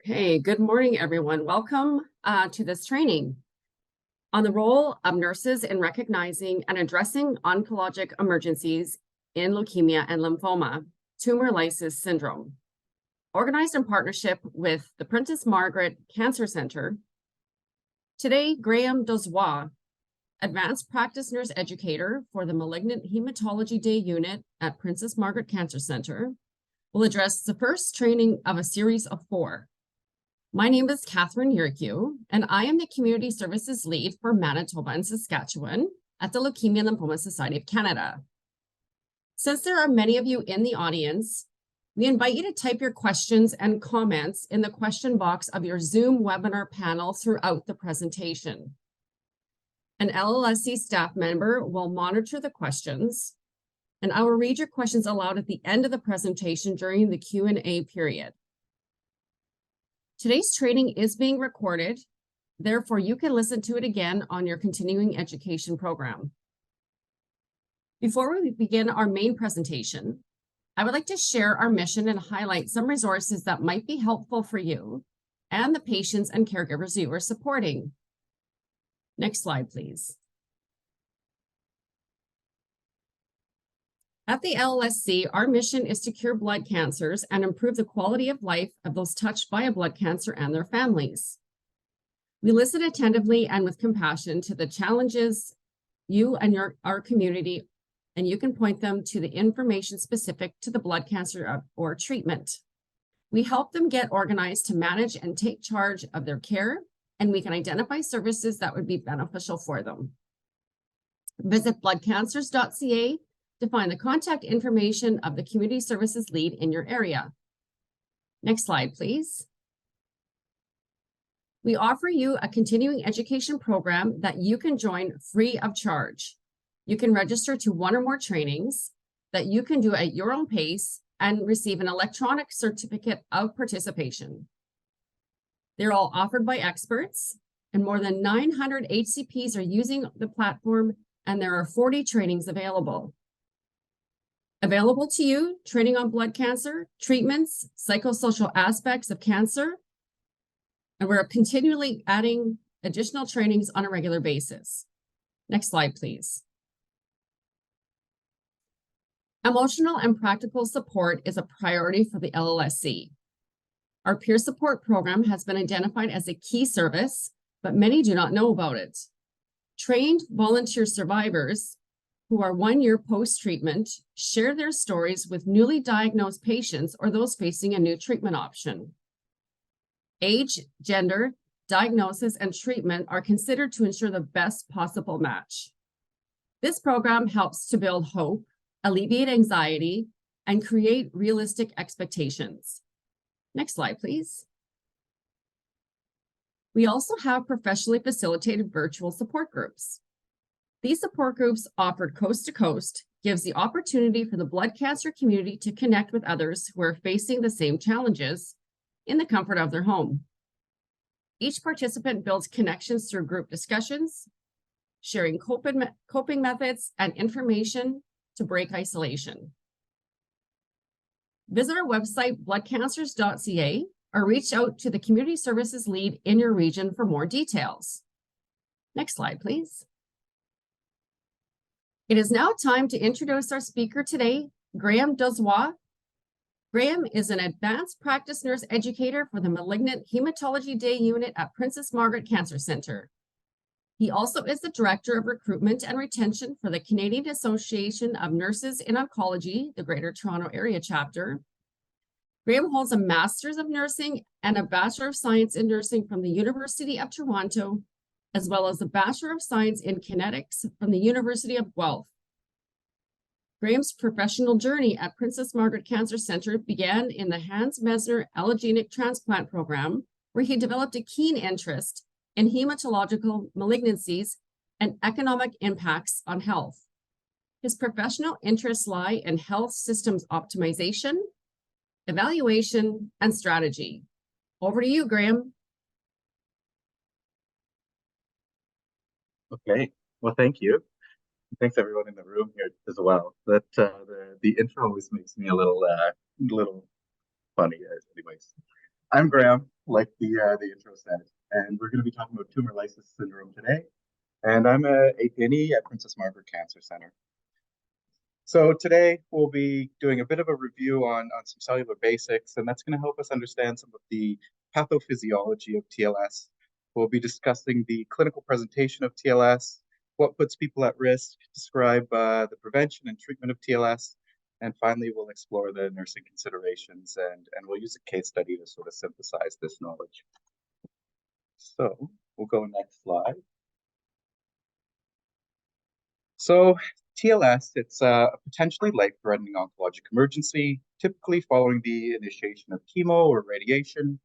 Okay, good morning, everyone. Welcome to this training on the role of nurses in recognizing and addressing oncologic emergencies in leukemia and lymphoma, tumor lysis syndrome. Organized in partnership with the Princess Margaret Cancer Center, today, Graham Dozois, Advanced Practice Nurse Educator for the Malignant Hematology Day Unit at Princess Margaret Cancer Center, will address the first training of a series of 4. My name is Catherine Yerkew, and I am the Community Services Lead for Manitoba and Saskatchewan at the Leukemia and Lymphoma Society of Canada. Since there are many of you in the audience, we invite you to type your questions and comments in the question box of your Zoom webinar panel throughout the presentation. An LLSC staff member will monitor the questions, and I will read your questions aloud at the end of the presentation during the Q&A period. Today's training is being recorded, therefore you can listen to it again on your continuing education program. Before we begin our main presentation, I would like to share our mission and highlight some resources that might be helpful for you and the patients and caregivers you are supporting. Next slide, please. At the LLSC, our mission is to cure blood cancers and improve the quality of life of those touched by a blood cancer and their families. We listen attentively and with compassion to the challenges you and our community, and you can point them to the information specific to the blood cancer or treatment. We help them get organized to manage and take charge of their care, and we can identify services that would be beneficial for them. Visit bloodcancers.ca to find the contact information of the Community Services Lead in your area. Next slide, please. We offer you a continuing education program that you can join free of charge. You can register to 1 or more trainings that you can do at your own pace and receive an electronic certificate of participation. They're all offered by experts, and more than 900 HCPs are using the platform, and there are 40 trainings available. Available to you, training on blood cancer, treatments, psychosocial aspects of cancer, and we're continually adding additional trainings on a regular basis. Next slide, please. Emotional and practical support is a priority for the LLSC. Our peer support program has been identified as a key service, but many do not know about it. Trained volunteer survivors who are 1 year post-treatment share their stories with newly diagnosed patients or those facing a new treatment option. Age, gender, diagnosis, and treatment are considered to ensure the best possible match. This program helps to build hope, alleviate anxiety, and create realistic expectations. Next slide, please. We also have professionally facilitated virtual support groups. These support groups, offered coast to coast, gives the opportunity for the blood cancer community to connect with others who are facing the same challenges in the comfort of their home. Each participant builds connections through group discussions, sharing coping methods and information to break isolation. Visit our website, bloodcancers.ca, or reach out to the Community Services Lead in your region for more details. Next slide, please. It is now time to introduce our speaker today, Graham Dozois. Graham is an Advanced Practice Nurse Educator for the Malignant Hematology Day Unit at Princess Margaret Cancer Center. He also is the Director of Recruitment and Retention for the Canadian Association of Nurses in Oncology, the Greater Toronto Area chapter. Graham holds a Master's of Nursing and a Bachelor of Science in Nursing from the University of Toronto, as well as a Bachelor of Science in Kinetics from the University of Guelph. Graham's professional journey at Princess Margaret Cancer Center began in the Hans Mesner Allogenic Transplant Program, where he developed a keen interest in hematological malignancies and economic impacts on health. His professional interests lie in health systems optimization, evaluation, and strategy. Over to you, Graham. Okay, well, thank you. Thanks everyone in the room here as well. That the intro always makes me a little funny. Anyways, I'm Graham. like the intro said. And we're going to be talking about tumor lysis syndrome today. And I'm a APNE at Princess Margaret Cancer Center. So today we'll be doing a bit of a review on some cellular basics, and that's going to help us understand some of the pathophysiology of TLS. We'll be discussing the clinical presentation of TLS, what puts people at risk, describe the prevention and treatment of TLS, and finally we'll explore the nursing considerations and we'll use a case study to sort of synthesize this knowledge. So we'll go next slide. So TLS, it's a potentially life-threatening oncologic emergency, typically following the initiation of chemo or radiation.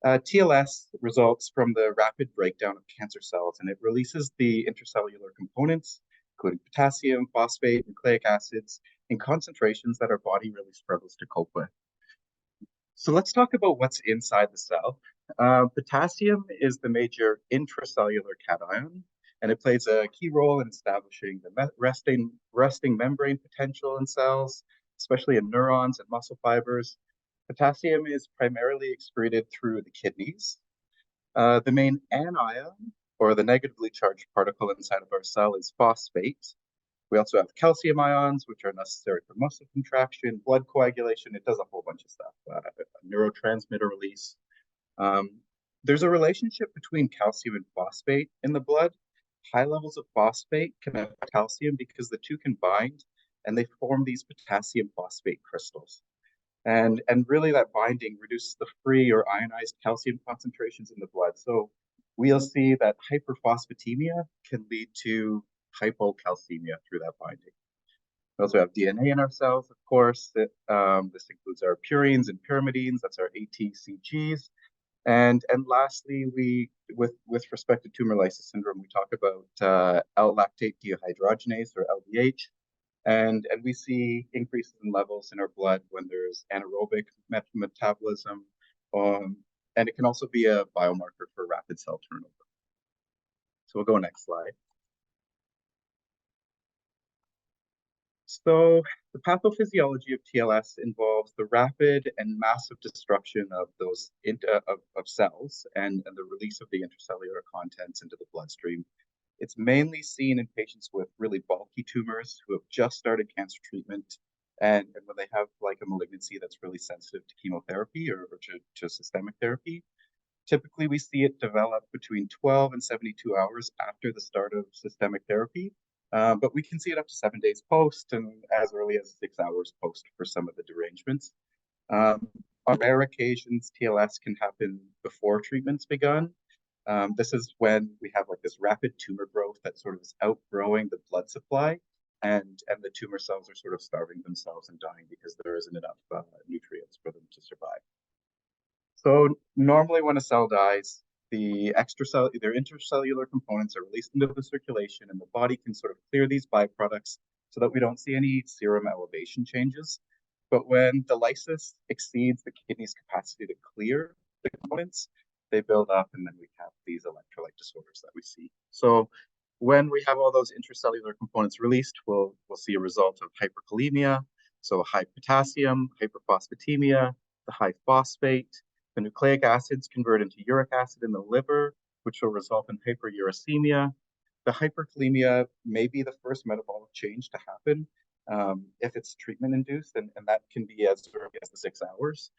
TLS results from the rapid breakdown of cancer cells, and it releases the intracellular components, including potassium, phosphate, nucleic acids, in concentrations that our body really struggles to cope with. So let's talk about what's inside the cell. Potassium is the major intracellular cation, and it plays a key role in establishing the resting membrane potential in cells, especially in neurons and muscle fibers. Potassium is primarily excreted through the kidneys. The main anion, or the negatively charged particle inside of our cell, is phosphate. We also have calcium ions, which are necessary for muscle contraction, blood coagulation. It does a whole bunch of stuff, neurotransmitter release. There's a relationship between calcium and phosphate in the blood. High levels of phosphate can have calcium because the two can bind and they form these potassium phosphate crystals. And really that binding reduces the free or ionized calcium concentrations in the blood. So we'll see that hyperphosphatemia can lead to hypocalcemia through that binding. We also have DNA in our cells, of course. This includes our purines and pyrimidines, that's our ATCGs. And lastly, with respect to tumor lysis syndrome, we talk about L-lactate dehydrogenase, or LDH, and we see increases in levels in our blood when there's anaerobic metabolism, and it can also be a biomarker for rapid cell turnover. So we'll go next slide. So the pathophysiology of TLS involves the rapid and massive destruction of those of cells and the release of the intracellular contents into the bloodstream. It's mainly seen in patients with really bulky tumors who have just started cancer treatment, and when they have like a malignancy that's really sensitive to chemotherapy or to systemic therapy. Typically, we see it develop between 12 and 72 hours after the start of systemic therapy. But we can see it up to 7 days post and as early as 6 hours post for some of the derangements. On rare occasions, TLS can happen before treatment's begun. This is when we have like this rapid tumor growth that sort of is outgrowing the blood supply, and the tumor cells are sort of starving themselves and dying because there isn't enough nutrients for them to survive. So normally when a cell dies, their intracellular components are released into the circulation, and the body can sort of clear these byproducts so that we don't see any serum elevation changes. But when the lysis exceeds the kidney's capacity to clear the components, they build up, and then we have these electrolyte disorders that we see. So when we have all those intracellular components released, we'll see a result of hyperkalemia, so high potassium, hyperphosphatemia, the high phosphate. The nucleic acids convert into uric acid in the liver, which will result in hyperuricemia. The hyperkalemia may be the first metabolic change to happen if it's treatment-induced, and that can be as early as the 6 hours.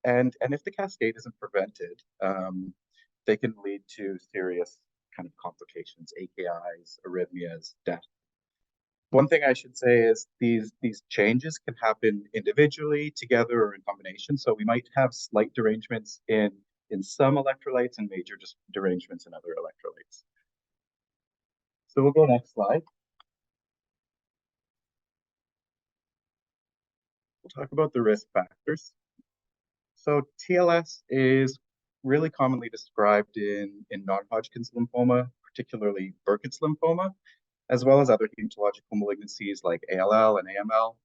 And if the cascade isn't prevented, they can lead to serious kind of complications, AKIs, arrhythmias, death. One thing I should say is these changes can happen individually, together, or in combination. So we might have slight derangements in some electrolytes and major derangements in other electrolytes. So we'll go next slide. We'll talk about the risk factors. So TLS is really commonly described in non-Hodgkin's lymphoma, particularly Burkitt's lymphoma, as well as other hematological malignancies like ALL and AML.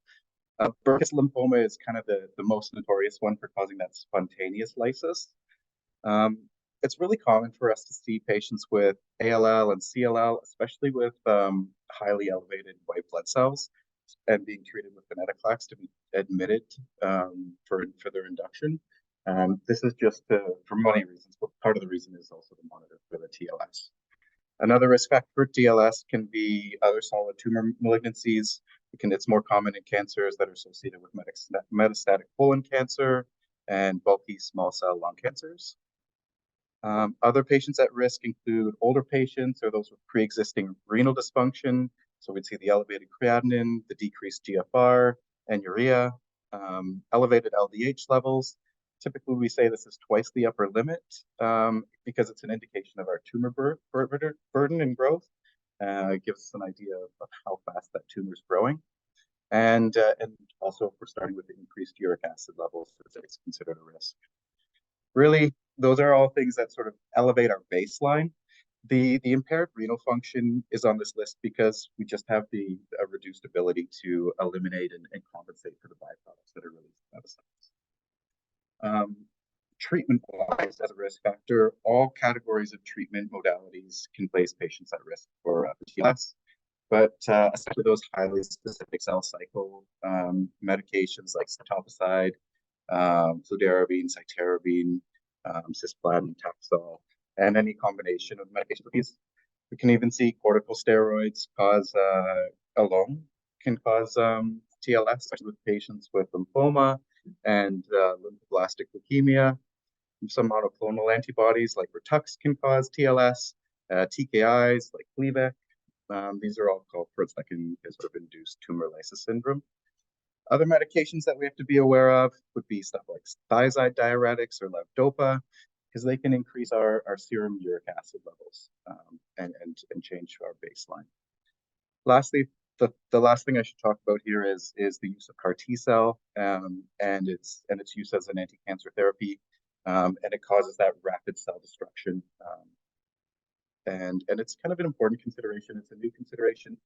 Burkitt's lymphoma is kind of the most notorious one for causing that spontaneous lysis. It's really common for us to see patients with ALL and CLL, especially with highly elevated white blood cells, and being treated with venetoclax to be admitted for their induction. This is just for many reasons, but part of the reason is also to monitor for the TLS. Another risk factor for TLS can be other solid tumor malignancies. It's more common in cancers that are associated with metastatic colon cancer and bulky small cell lung cancers. Other patients at risk include older patients or those with pre-existing renal dysfunction. So we'd see the elevated creatinine, the decreased GFR and urea, elevated LDH levels. Typically, we say this is twice the upper limit because it's an indication of our tumor burden and growth. It gives us an idea of how fast that tumor is growing. And also, if we're starting with increased uric acid levels, it's considered a risk. Really, those are all things that sort of elevate our baseline. The impaired renal function is on this list because we just have a reduced ability to eliminate and compensate for the byproducts that are released by the cells. Treatment-wise, as a risk factor, all categories of treatment modalities can place patients at risk for TLS, but especially those highly specific cell cycle medications like etoposide, fludarabine, cytarabine, cisplatin, Taxol, and any combination of medications with these. We can even see corticosteroids alone can cause TLS, especially with patients with lymphoma and lymphoblastic leukemia. Some monoclonal antibodies like Rtux can cause TLS, TKIs like Gleevec. These are all culprits that can sort of induce tumor lysis syndrome. Other medications that we have to be aware of would be stuff like thiazide diuretics or levodopa, because they can increase our serum uric acid levels and change our baseline. Lastly, the last thing I should talk about here is the use of CAR T-cell and its use as an anti-cancer therapy, and it causes that rapid cell destruction. And it's kind of an important consideration. It's a new consideration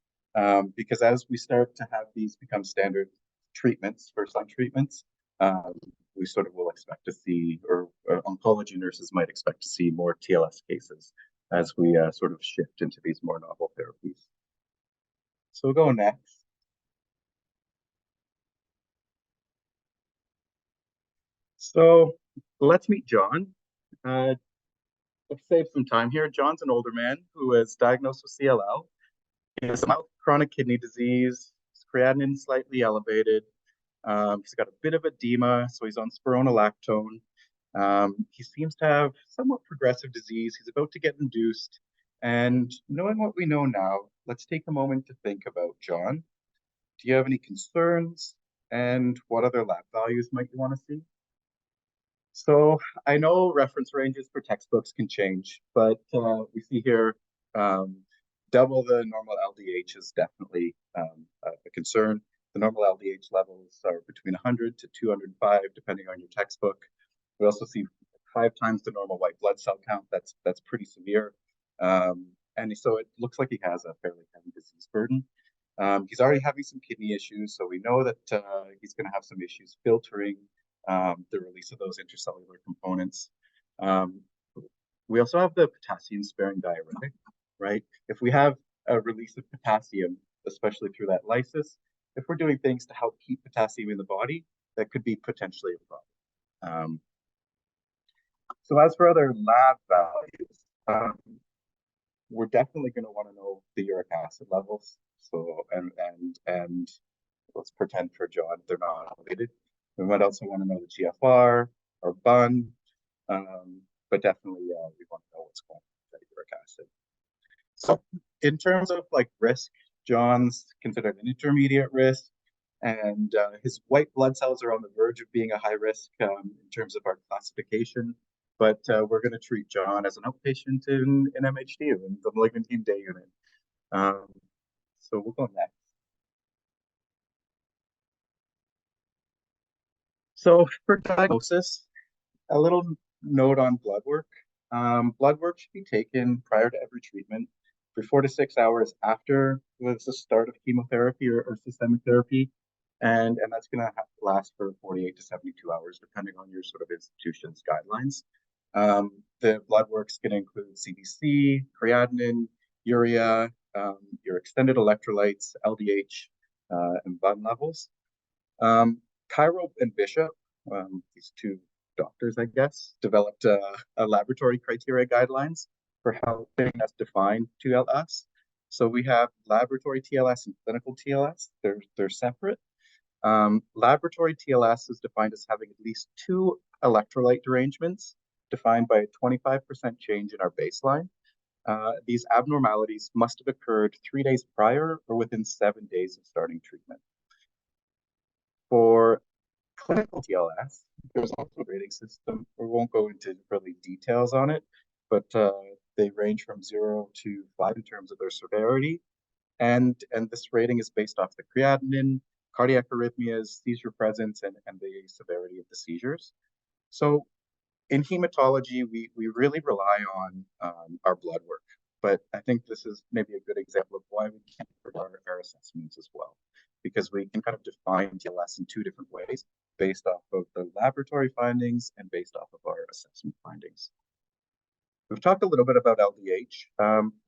because as we start to have these become standard treatments, first-line treatments, we sort of will expect to see, or oncology nurses might expect to see more TLS cases as we sort of shift into these more novel therapies. So we'll go next. So let's meet John. Let's save some time here. John's an older man who was diagnosed with CLL. He has mild chronic kidney disease. His creatinine slightly elevated. He's got a bit of edema, so he's on spironolactone. He seems to have somewhat progressive disease. He's about to get induced. And knowing what we know now, let's take a moment to think about John. Do you have any concerns? And what other lab values might you want to see? So I know reference ranges for textbooks can change, but we see here double the normal LDH is definitely a concern. The normal LDH levels are between 100 to 205, depending on your textbook. We also see 5 times the normal white blood cell count. That's pretty severe. And so it looks like he has a fairly heavy disease burden. He's already having some kidney issues, so we know that he's going to have some issues filtering the release of those intercellular components. We also have the potassium-sparing diuretic, right? If we have a release of potassium, especially through that lysis, if we're doing things to help keep potassium in the body, that could be potentially a problem. So as for other lab values, we're definitely going to want to know the uric acid levels. So and let's pretend for John they're not elevated. We might also want to know the GFR or BUN, but definitely we want to know what's going on with that uric acid. So in terms of like risk, John's considered an intermediate risk, and his white blood cells are on the verge of being a high risk in terms of our classification. But we're going to treat John as an outpatient in MHD, in the malignant heme day unit. So we'll go next. So for diagnosis, a little note on blood work. Blood work should be taken prior to every treatment for 4 to 6 hours after the start of chemotherapy or systemic therapy. And that's going to last for 48 to 72 hours, depending on your sort of institution's guidelines. The blood work's going to include CBC, creatinine, urea, your extended electrolytes, LDH, and BUN levels. Cairo and Bishop, these two doctors, I guess, developed a laboratory criteria guidelines for helping us define TLS. So we have laboratory TLS and clinical TLS. They're separate. Laboratory TLS is defined as having at least two electrolyte derangements, defined by a 25% change in our baseline. These abnormalities must have occurred 3 days prior or within 7 days of starting treatment. For clinical TLS, there's also a rating system. We won't go into really details on it, but they range from 0 to 5 in terms of their severity. And this rating is based off the creatinine, cardiac arrhythmias, seizure presence, and the severity of the seizures. So in hematology, we really rely on our blood work, but I think this is maybe a good example of why we can't forget our assessments as well, because we can kind of define TLS in two different ways, based off of the laboratory findings and based off of our assessment findings. We've talked a little bit about LDH,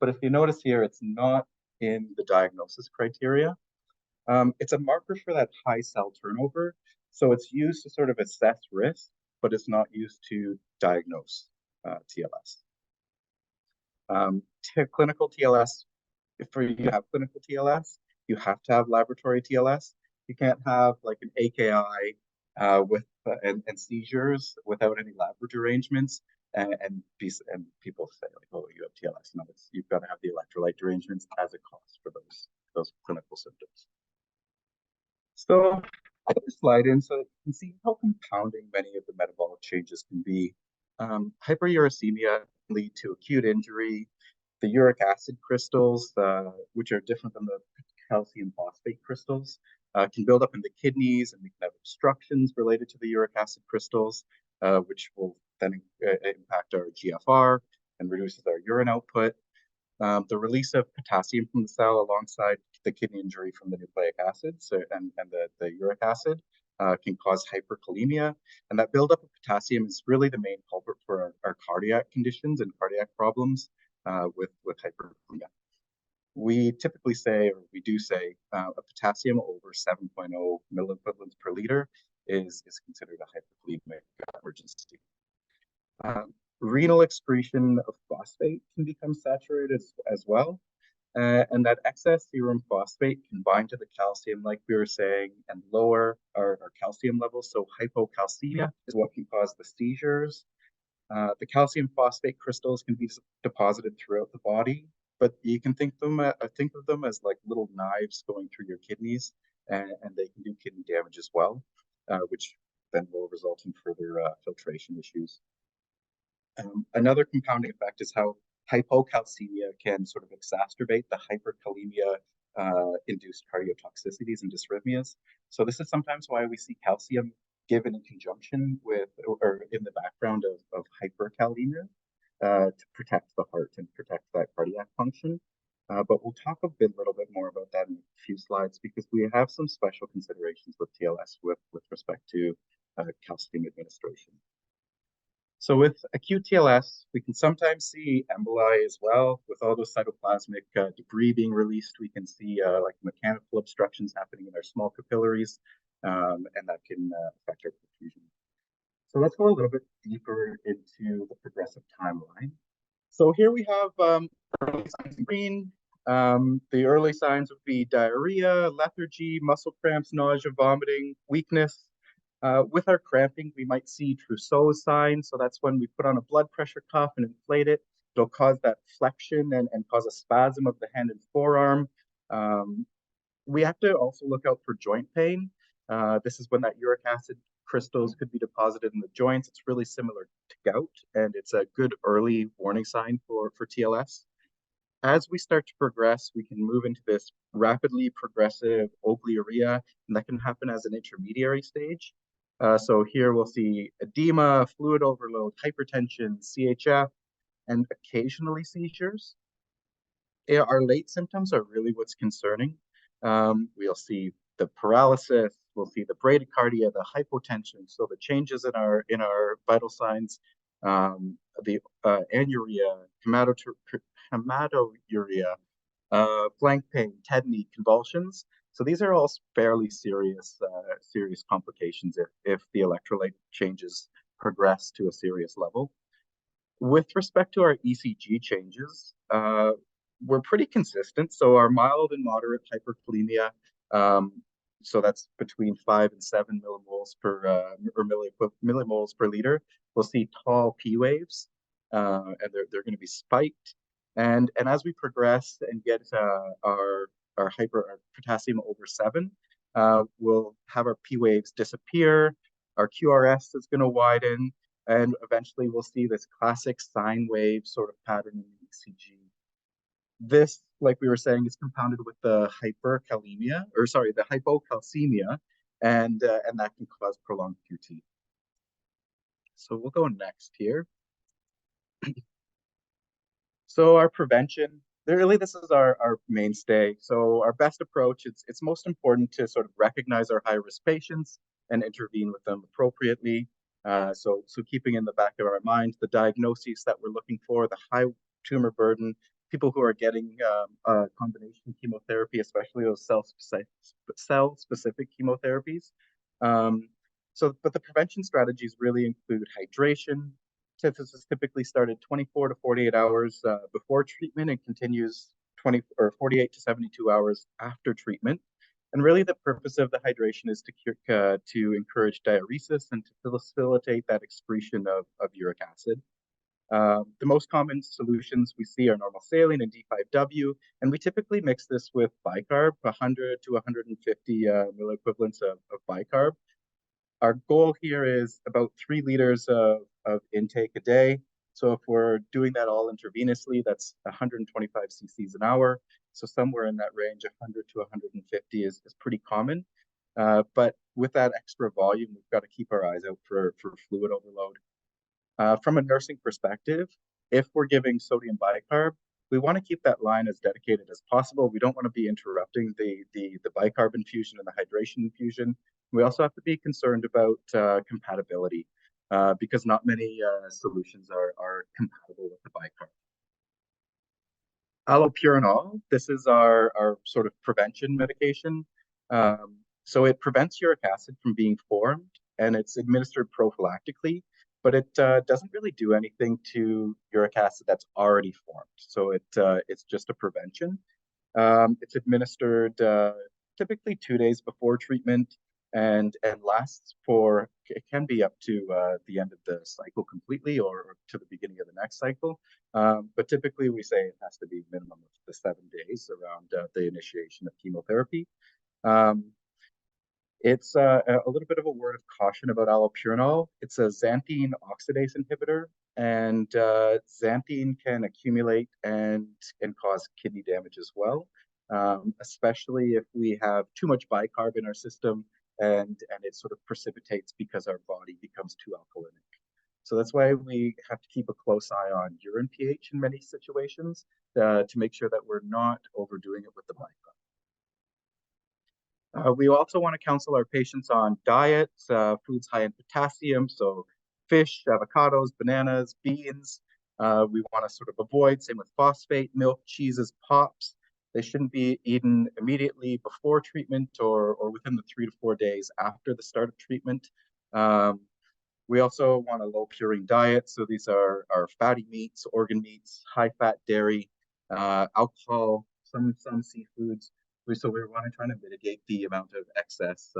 but if you notice here, it's not in the diagnosis criteria. It's a marker for that high cell turnover, so it's used to sort of assess risk, but it's not used to diagnose TLS. Clinical TLS, for you to have clinical TLS, you have to have laboratory TLS. You can't have like an AKI and seizures without any lab derangements. And people say like, oh, you have TLS. No, you've got to have the electrolyte derangements as a cause for those clinical symptoms. So I put a slide in so you can see how compounding many of the metabolic changes can be. Hyperuricemia can lead to acute injury. The uric acid crystals, which are different than the calcium phosphate crystals, can build up in the kidneys, and we can have obstructions related to the uric acid crystals, which will then impact our GFR and reduces our urine output. The release of potassium from the cell alongside the kidney injury from the nucleic acids and the uric acid can cause hyperkalemia. And that buildup of potassium is really the main culprit for our cardiac conditions and cardiac problems with hyperkalemia. We typically say, or we do say, a potassium over 7.0 milliequivalents per liter is considered a hyperkalemic emergency. Renal excretion of phosphate can become saturated as well. And that excess serum phosphate can bind to the calcium, like we were saying, and lower our calcium levels. So hypocalcemia is what can cause the seizures. The calcium phosphate crystals can be deposited throughout the body, but you can think of them as like little knives going through your kidneys, and they can do kidney damage as well, which then will result in further filtration issues. Another compounding effect is how hypocalcemia can sort of exacerbate the hyperkalemia induced cardiotoxicities and dysrhythmias. So this is sometimes why we see calcium given in conjunction with or in the background of hyperkalemia to protect the heart and protect that cardiac function. But we'll talk a little bit more about that in a few slides, because we have some special considerations with TLS with respect to calcium administration. So with acute TLS, we can sometimes see emboli as well. With all those cytoplasmic debris being released, we can see like mechanical obstructions happening in our small capillaries, and that can affect our perfusion. So let's go a little bit deeper into the progressive timeline. So here we have early signs in green. The early signs would be diarrhea, lethargy, muscle cramps, nausea, vomiting, weakness. With our cramping, we might see Trousseau signs. So that's when we put on a blood pressure cuff and inflate it. It'll cause that flexion and cause a spasm of the hand and forearm. We have to also look out for joint pain. This is when that uric acid crystals could be deposited in the joints. It's really similar to gout, and it's a good early warning sign for TLS. As we start to progress, we can move into this rapidly progressive oliguria, and that can happen as an intermediary stage. So here we'll see edema, fluid overload, hypertension, CHF, and occasionally seizures. Our late symptoms are really what's concerning. We'll see the paralysis, we'll see the bradycardia, the hypotension, so the changes in our vital signs, the anuria, hematouria, flank pain, tetany, convulsions. So these are all fairly serious complications if the electrolyte changes progress to a serious level. With respect to our ECG changes, we're pretty consistent. So our mild and moderate hyperkalemia, so that's between 5 and 7 millimoles per or millimoles per liter. We'll see tall P waves, and they're going to be spiked. And as we progress and get our potassium over 7, we'll have our P waves disappear. Our QRS is going to widen, and eventually we'll see this classic sine wave sort of pattern in the ECG. This, like we were saying, is compounded with the hyperkalemia, or sorry, the hypocalcemia, and that can cause prolonged QT. So we'll go next here. So our prevention, really this is our mainstay. So our best approach, it's most important to sort of recognize our high-risk patients and intervene with them appropriately. So keeping in the back of our mind the diagnoses that we're looking for, the high tumor burden, people who are getting combination chemotherapy, especially those cell-specific chemotherapies. But the prevention strategies really include hydration. This is typically started 24 to 48 hours before treatment and continues 48 to 72 hours after treatment. And really the purpose of the hydration is to encourage diuresis and to facilitate that excretion of uric acid. The most common solutions we see are normal saline and D5W, and we typically mix this with bicarb, 100 to 150 milliequivalents of bicarb. Our goal here is about 3 liters of intake a day. So if we're doing that all intravenously, that's 125 cc's an hour. So somewhere in that range, 100 to 150 is pretty common. But with that extra volume, we've got to keep our eyes out for fluid overload. From a nursing perspective, if we're giving sodium bicarb, we want to keep that line as dedicated as possible. We don't want to be interrupting the bicarb infusion and the hydration infusion. We also have to be concerned about compatibility because not many solutions are compatible with the bicarb. Allopurinol, this is our sort of prevention medication. So it prevents uric acid from being formed, and it's administered prophylactically, but it doesn't really do anything to uric acid that's already formed. So it's just a prevention. It's administered typically 2 days before treatment and lasts for, it can be up to the end of the cycle completely or to the beginning of the next cycle. But typically we say it has to be minimum of the 7 days around the initiation of chemotherapy. It's a little bit of a word of caution about allopurinol. It's a xanthine oxidase inhibitor, and xanthine can accumulate and cause kidney damage as well, especially if we have too much bicarb in our system and it sort of precipitates because our body becomes too alkalinic. So that's why we have to keep a close eye on urine pH in many situations to make sure that we're not overdoing it with the bicarb. We also want to counsel our patients on diets, foods high in potassium, so fish, avocados, bananas, beans. We want to sort of avoid, same with phosphate, milk, cheeses, pops. They shouldn't be eaten immediately before treatment or within the 3 to 4 days after the start of treatment. We also want a low purine diet. So these are fatty meats, organ meats, high fat dairy, alcohol, some seafoods. So we want to try to mitigate the amount of excess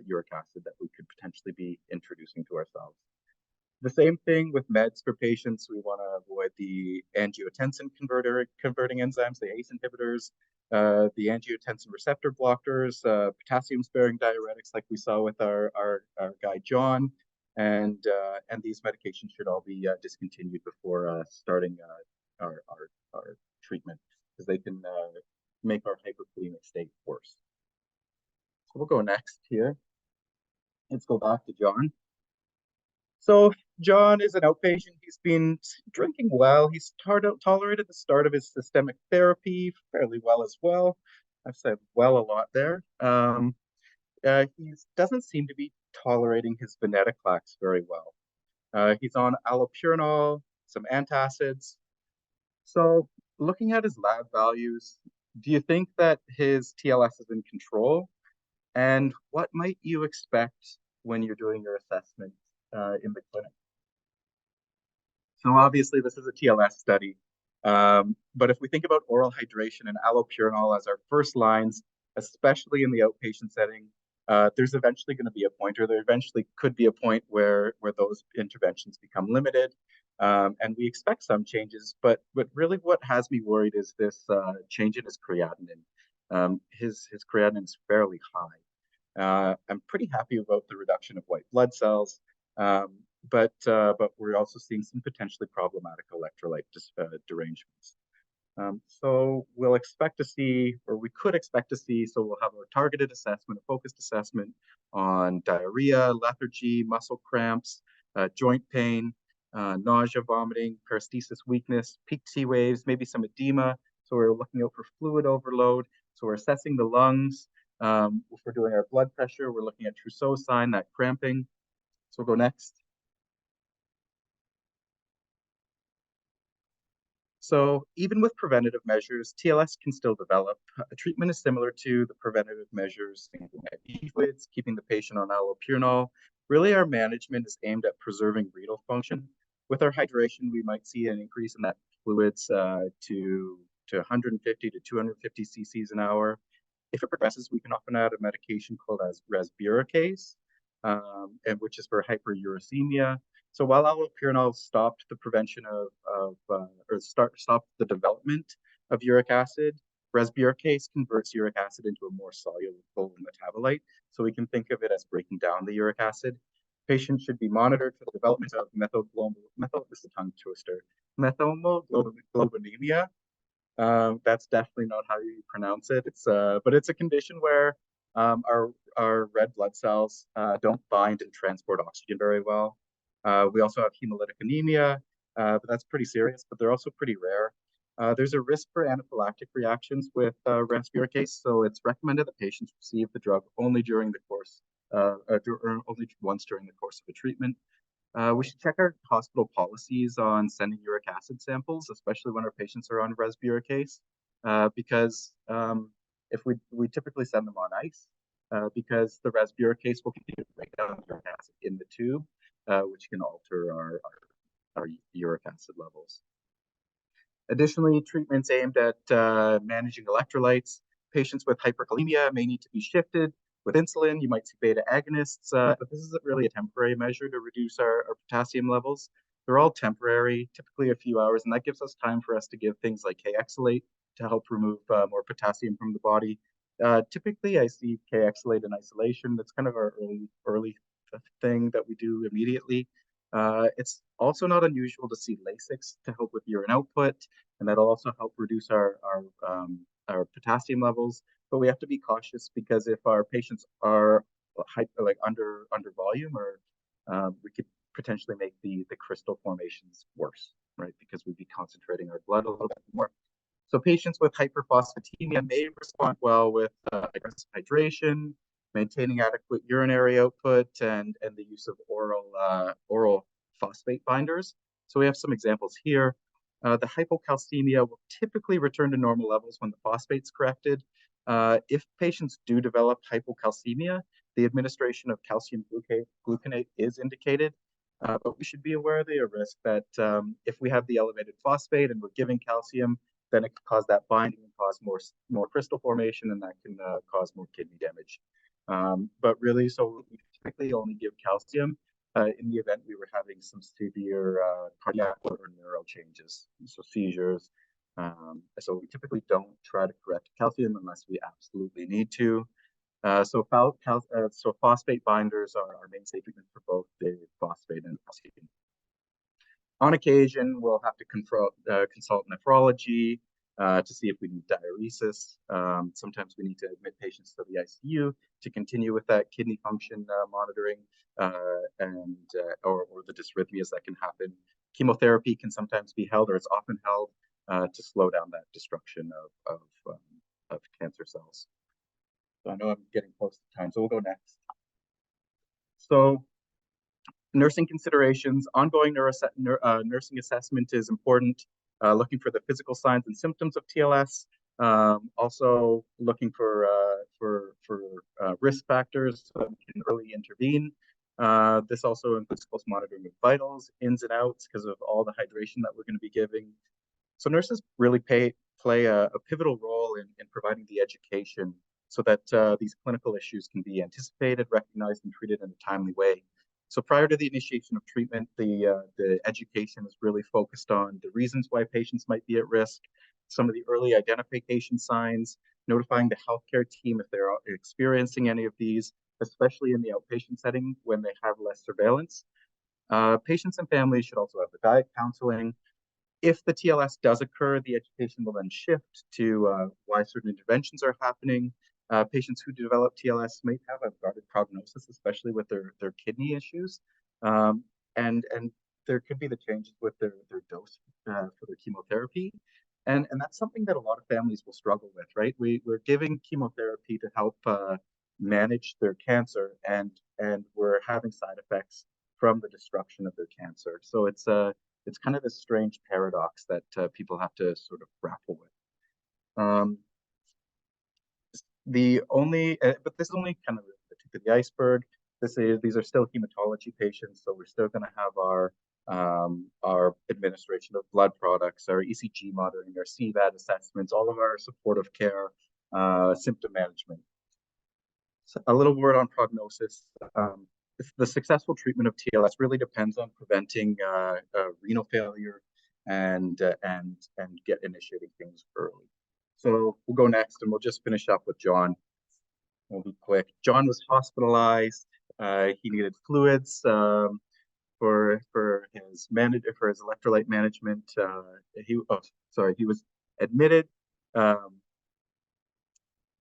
uric acid that we could potentially be introducing to ourselves. The same thing with meds for patients. We want to avoid the angiotensin converting enzymes, the ACE inhibitors, the angiotensin receptor blockers, potassium-sparing diuretics like we saw with our guy John, and these medications should all be discontinued before starting our treatment, because they can make our hyperkalemic state worse. So we'll go next here. Let's go back to John. So John is an outpatient. He's been drinking well. He's tolerated the start of his systemic therapy fairly well as well. I've said well a lot there. He doesn't seem to be tolerating his venetoclax very well. He's on allopurinol, some antacids. So looking at his lab values, do you think that his TLS is in control? And what might you expect when you're doing your assessment in the clinic. So obviously this is a TLS study, but if we think about oral hydration and allopurinol as our first lines, especially in the outpatient setting, there's eventually going to be a point, or there eventually could be a point where those interventions become limited, and we expect some changes. But really, what has me worried is this change in his creatinine. His creatinine is fairly high. I'm pretty happy about the reduction of white blood cells, but we're also seeing some potentially problematic electrolyte derangements. So we'll expect to see, or we could expect to see, so we'll have a targeted assessment, a focused assessment on diarrhea, lethargy, muscle cramps, joint pain, nausea, vomiting, paresthesis, weakness, peak T waves, maybe some edema. So we're looking out for fluid overload. So we're assessing the lungs. If we're doing our blood pressure, we're looking at Trousseau sign, that cramping. So we'll go next. So even with preventative measures, TLS can still develop. A treatment is similar to the preventative measures, fluids, keeping the patient on allopurinol. Really, our management is aimed at preserving renal function. With our hydration, we might see an increase in that fluids to 150 to 250 cc's an hour. If it progresses, we can often add a medication called as resburicase, and which is for hyperuricemia. So while allopurinol stopped the prevention stopped the development of uric acid, resburicase converts uric acid into a more soluble metabolite. So we can think of it as breaking down the uric acid. Patients should be monitored for the development of this is a tongue twister, methylglobinemia. That's definitely not how you pronounce it. But it's a condition where our red blood cells don't bind and transport oxygen very well. We also have hemolytic anemia, but that's pretty serious, but they're also pretty rare. There's a risk for anaphylactic reactions with resburicase, so it's recommended that patients receive the drug only during the course, only once during the course of a treatment. We should check our hospital policies on sending uric acid samples, especially when our patients are on resburicase, because if we typically send them on ice, because the resburicase will continue to break down uric acid in the tube, which can alter our uric acid levels. Additionally, treatments aimed at managing electrolytes. Patients with hyperkalemia may need to be shifted. With insulin, you might see beta agonists, but this is really a temporary measure to reduce our potassium levels. They're all temporary, typically a few hours, and that gives us time for us to give things like K-exolate to help remove more potassium from the body. Typically, I see K-exolate in isolation. That's kind of our early thing that we do immediately. It's also not unusual to see Lasix to help with urine output, and that'll also help reduce our potassium levels. But we have to be cautious because if our patients are under volume, or we could potentially make the crystal formations worse, right? Because we'd be concentrating our blood a little bit more. So patients with hyperphosphatemia may respond well with aggressive hydration, maintaining adequate urinary output, and the use of oral phosphate binders. So we have some examples here. The hypocalcemia will typically return to normal levels when the phosphate's corrected. If patients do develop hypocalcemia, the administration of calcium gluconate is indicated, but we should be aware of the risk that if we have the elevated phosphate and we're giving calcium, then it could cause that binding and cause more crystal formation, and that can cause more kidney damage. But really, so we typically only give calcium in the event we were having some severe cardiac or neural changes, so seizures. So we typically don't try to correct calcium unless we absolutely need to. So phosphate binders are our mainstay treatment for both the phosphate and calcium. On occasion, we'll have to consult nephrology to see if we need diuresis. Sometimes we need to admit patients to the ICU to continue with that kidney function monitoring or the dysrhythmias that can happen. Chemotherapy can sometimes be held, or it's often held, to slow down that destruction of cancer cells. So I know I'm getting close to time, so we'll go next. So nursing considerations, ongoing nursing assessment is important, looking for the physical signs and symptoms of TLS, also looking for risk factors so that we can early intervene. This also includes close monitoring of vitals, ins and outs, because of all the hydration that we're going to be giving. So nurses really play a pivotal role in providing the education so that these clinical issues can be anticipated, recognized, and treated in a timely way. So prior to the initiation of treatment, the education is really focused on the reasons why patients might be at risk, some of the early identification signs, notifying the healthcare team if they're experiencing any of these, especially in the outpatient setting when they have less surveillance. Patients and families should also have the diet counseling. If the TLS does occur, the education will then shift to why certain interventions are happening. Patients who develop TLS may have a guarded prognosis, especially with their kidney issues. And there could be the changes with their dose for their chemotherapy. And that's something that a lot of families will struggle with, right? We're giving chemotherapy to help manage their cancer, and we're having side effects from the destruction of their cancer. So it's kind of this strange paradox that people have to sort of grapple with. But this is only kind of the tip of the iceberg. These are still hematology patients, so we're still going to have our administration of blood products, our ECG monitoring, our CVAD assessments, all of our supportive care, symptom management. So a little word on prognosis. The successful treatment of TLS really depends on preventing renal failure and get initiating things early. So we'll go next, and we'll just finish up with John. We'll be quick. John was hospitalized. He needed fluids for his electrolyte management. He was admitted.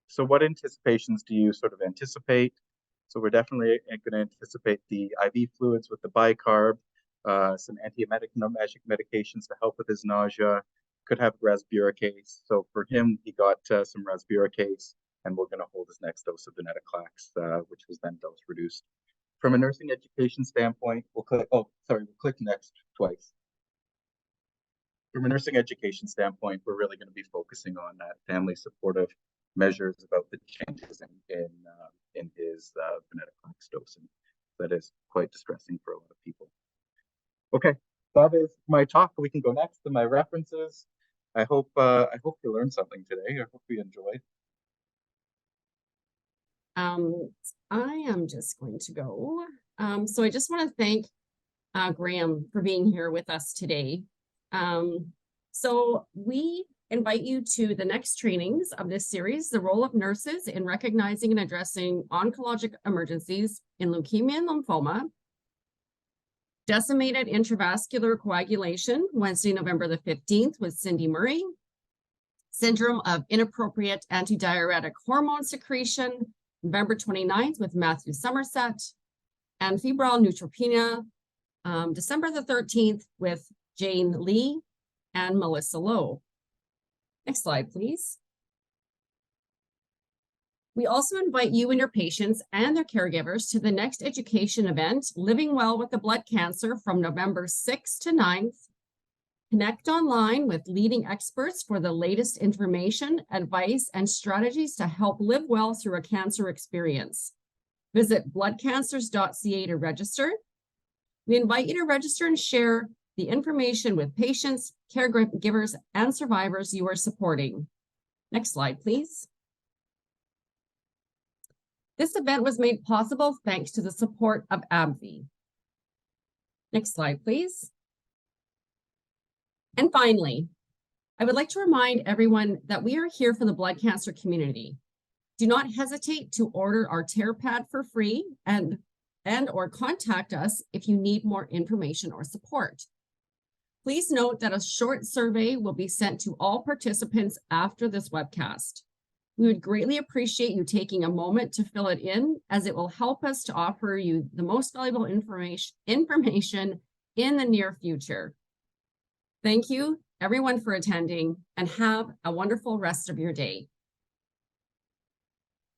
So what anticipations do you sort of anticipate? So we're definitely going to anticipate the IV fluids with the bicarb, some antiemetic medications to help with his nausea, could have rasburicase. So for him, he got some rasburicase, and we're going to hold his next dose of venetoclax, which was then dose reduced. From a nursing education standpoint, we'll click next twice. From a nursing education standpoint, we're really going to be focusing on that family supportive measures about the changes in his venetoclax dosing. That is quite distressing for a lot of people. Okay, that is my talk. We can go next to my references. I hope you learned something today. I hope you enjoyed. I am just going to go. So I just want to thank Graham for being here with us today. So we invite you to the next trainings of this series, the role of nurses in recognizing and addressing oncologic emergencies in leukemia and lymphoma, decimated intravascular coagulation, Wednesday, November the 15th with Cindy Murray, syndrome of inappropriate antidiuretic hormone secretion, November 29th with Matthew Somerset, and febrile neutropenia, December the 13th with Jane Lee and Melissa Lowe. Next slide, please. We also invite you and your patients and their caregivers to the next education event, Living Well with the Blood Cancer, from November 6th to 9th. Connect online with leading experts for the latest information, advice, and strategies to help live well through a cancer experience. Visit bloodcancers.ca to register. We invite you to register and share the information with patients, caregivers, and survivors you are supporting. Next slide, please. This event was made possible thanks to the support of AbbVie. Next slide, please. And finally, I would like to remind everyone that we are here for the blood cancer community. Do not hesitate to order our tear pad for free and or contact us if you need more information or support. Please note that a short survey will be sent to all participants after this webcast. We would greatly appreciate you taking a moment to fill it in, as it will help us to offer you the most valuable information in the near future. Thank you, everyone, for attending, and have a wonderful rest of your day.